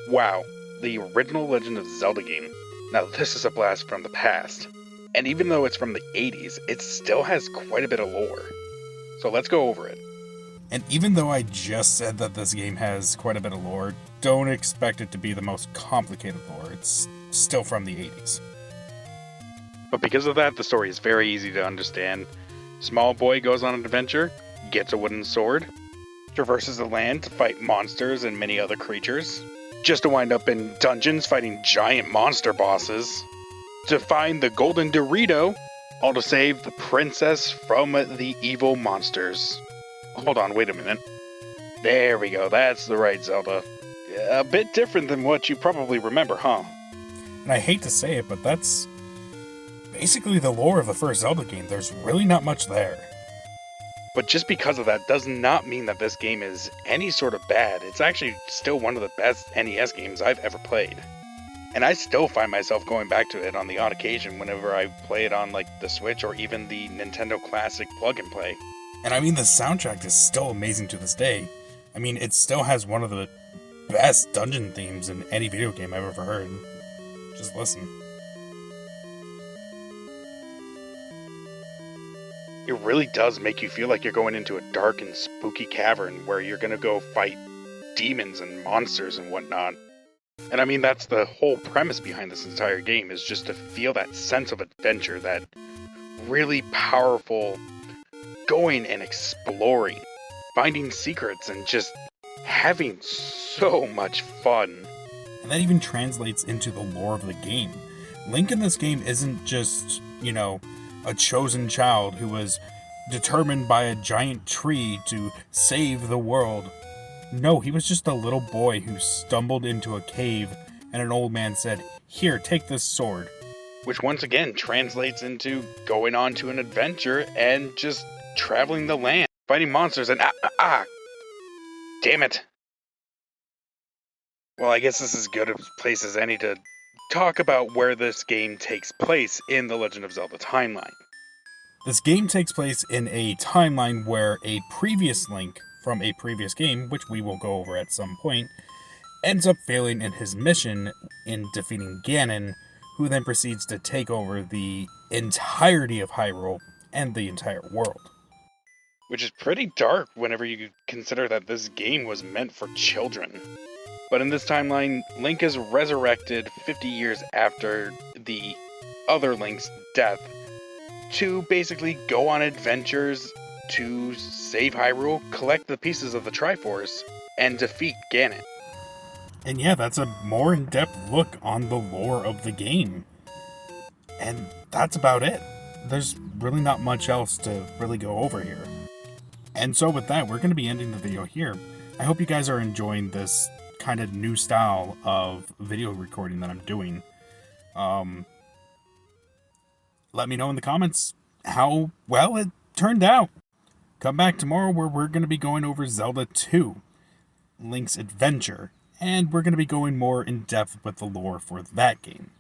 Wow, the original Legend of Zelda game. Now, this is a blast from the past. And even though it's from the 80s, it still has quite a bit of lore. So let's go over it. And even though I just said that this game has quite a bit of lore, don't expect it to be the most complicated lore. It's still from the 80s. But because of that, the story is very easy to understand. Small boy goes on an adventure, gets a wooden sword, traverses the land to fight monsters and many other creatures, just to wind up in dungeons fighting giant monster bosses, to find the golden Dorito, all to save the princess from the evil monsters. Hold on, wait a minute. There we go, that's the right Zelda. A bit different than what you probably remember, huh? And I hate to say it, but that's basically the lore of the first Zelda game. There's really not much there. But just because of that does not mean that this game is any sort of bad. It's actually still one of the best NES games I've ever played. And I still find myself going back to it on the odd occasion whenever I play it on like the Switch or even the Nintendo Classic plug and play. And I mean, the soundtrack is still amazing to this day. I mean, it still has one of the best dungeon themes in any video game I've ever heard. Just listen. It really does make you feel like you're going into a dark and spooky cavern where you're gonna go fight demons and monsters and whatnot. And I mean, that's the whole premise behind this entire game, is just to feel that sense of adventure, that really powerful going and exploring, finding secrets, and just having so much fun. And that even translates into the lore of the game. Link in this game isn't just, a chosen child who was determined by a giant tree to save the world. No, he was just a little boy who stumbled into a cave and an old man said, "Here, take this sword." Which once again translates into going on to an adventure and just traveling the land, fighting monsters and damn it. Well, I guess this is as good a place as any to talk about where this game takes place in the Legend of Zelda timeline. This game takes place in a timeline where a previous Link from a previous game, which we will go over at some point, ends up failing in his mission in defeating Ganon, who then proceeds to take over the entirety of Hyrule and the entire world. Which is pretty dark whenever you consider that this game was meant for children. But in this timeline, Link is resurrected 50 years after the other Link's death to basically go on adventures to save Hyrule, collect the pieces of the Triforce, and defeat Ganon. And yeah, that's a more in-depth look on the lore of the game. And that's about it. There's really not much else to really go over here. And so with that, we're going to be ending the video here. I hope you guys are enjoying this kind of new style of video recording that I'm doing. Let me know in the comments how well it turned out. Come back tomorrow where we're going to be going over Zelda 2, Link's Adventure, and we're going to be going more in depth with the lore for that game.